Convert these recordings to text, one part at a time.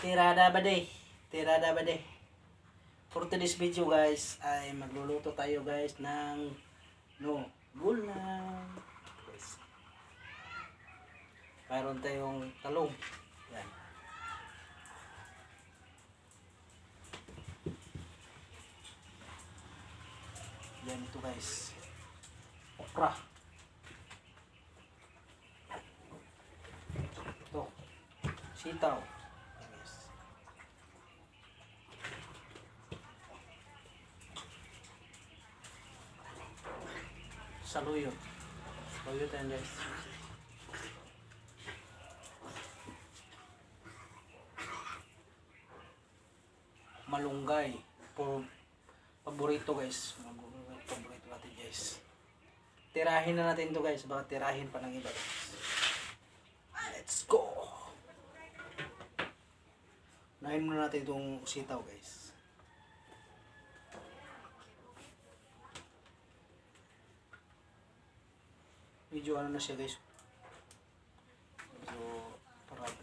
Tirada ba de? Tirada ba de? For today's video guys, ay magluluto tayo guys ng gulay. Guys. Mayroon tayong talong. Yan. Yan ito guys. Okra. Ito. Sitaw. Yes. Saluyot. Saluyot yan guys. Malunggay. Paborito guys. Paborito natin guys. Tirahin na natin to guys. Baka tirahin pa ng iba guys. Let's go! Unahin muna natin itong sitaw guys. Medyo ano na siya guys. Medyo parang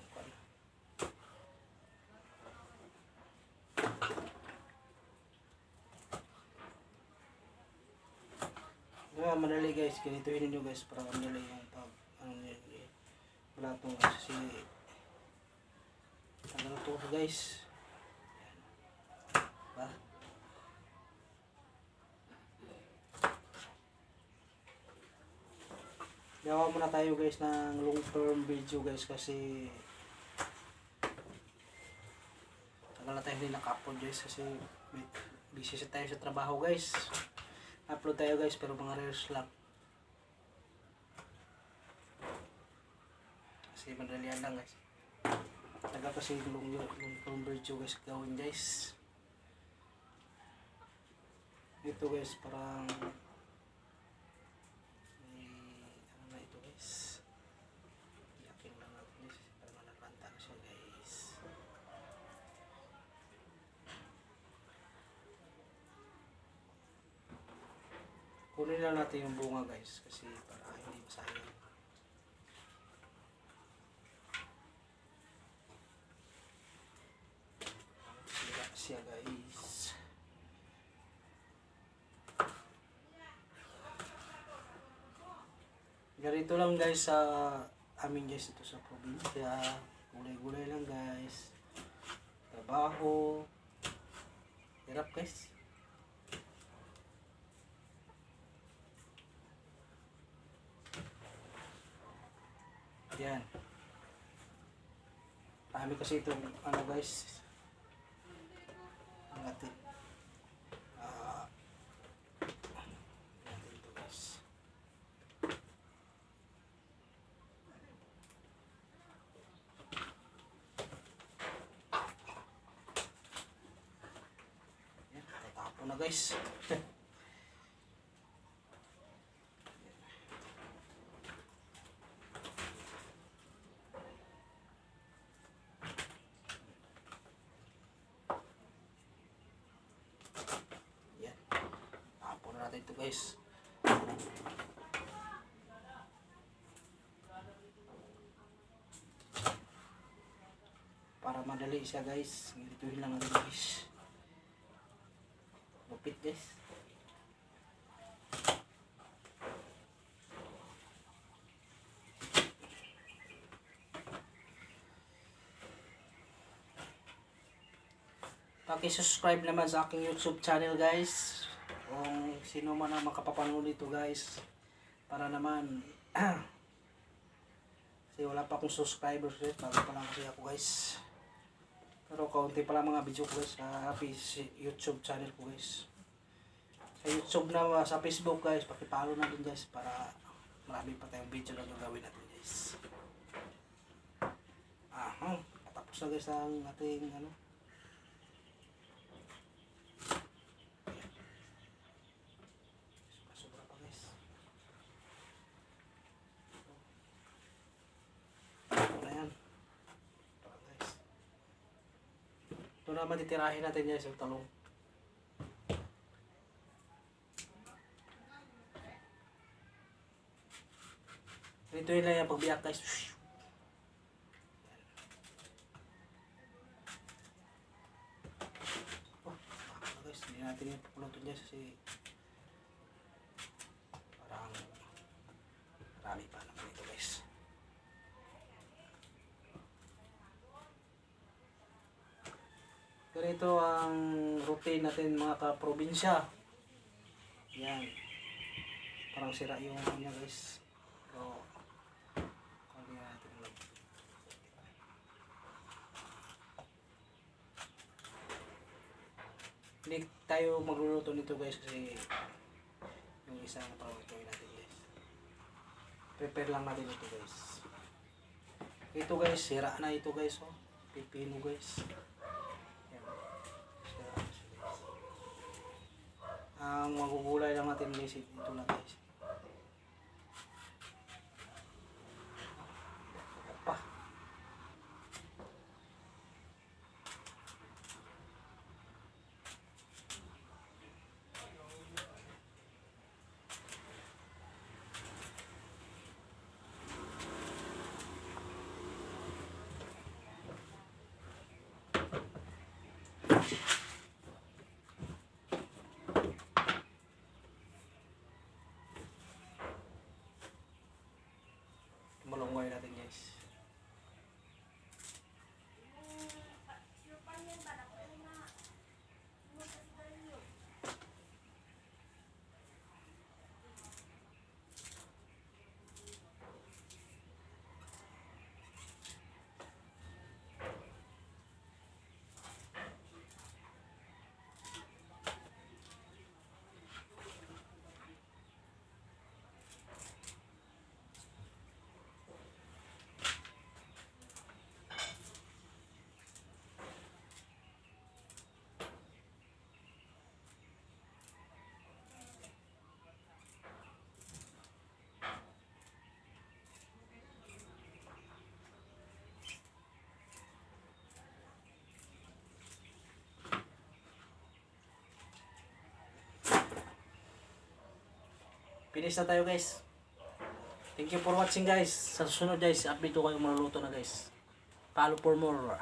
madali guys, ganituhin nyo guys para madali yung pag ano nyo wala itong kasi tagal ito guys. Ba? Gawa muna tayo guys ng long term video guys kasi tagal na tayo hindi naka-upload guys kasi busy tayo sa trabaho guys. Upload tayo guys pero mga reels lang. Kasi madalian lang guys. Taga kasi long video guys gawin guys. Ito guys parang ano na ito guys. Yakin lang natin guys para malabanta na siya guys. Kunin lang natin yung bunga guys kasi para hindi masayang. Siya guys. Ganito lang guys sa amin guys ito sa probinsya. Gulay-gulay lang guys. Trabaho. Hirap guys. Yan. Kami kasi itong ano guys. Ang atin. Natin ito guys. Yan. Tatapo na guys. Natin ito guys. Para madali siya guys. Ganituhin lang natin guys. Lupit guys. Paki-subscribe naman sa aking YouTube channel guys. Kung sino man ang makapapanood nito guys para naman kasi wala pa akong subscribers guys, bago pa lang kasi ako guys pero kaunti pa lang mga video ko guys sa YouTube channel ko guys sa YouTube na sa Facebook guys, pakipalo na din guys para marami pa tayong video na gagawin natin guys. Patapos na guys ang ating ano ito naman titirahin natin guys yung talong. Ito yun lang yung pagbiyak guys. natin yung pupulutin guys kasi parang marami pa naman ito guys. Pero ito ang routine natin mga kaprobinsya. Yan. Parang sira yung ano niya guys. Pero kung natin ulit. Hindi tayo magluluto nito guys kasi yung isa na palutuin natin guys. Prepare lang natin ito guys. Ito guys, sira na ito guys. Oh. Pipino guys. Yan. Sira na siya guys. Ang magugulay lang natin guys, ito na guys. Pa. Malungoy natin guys. Finish na tayo guys. Thank you for watching guys. Sa susunod guys, update ko kayo maluluto na guys. Follow for more.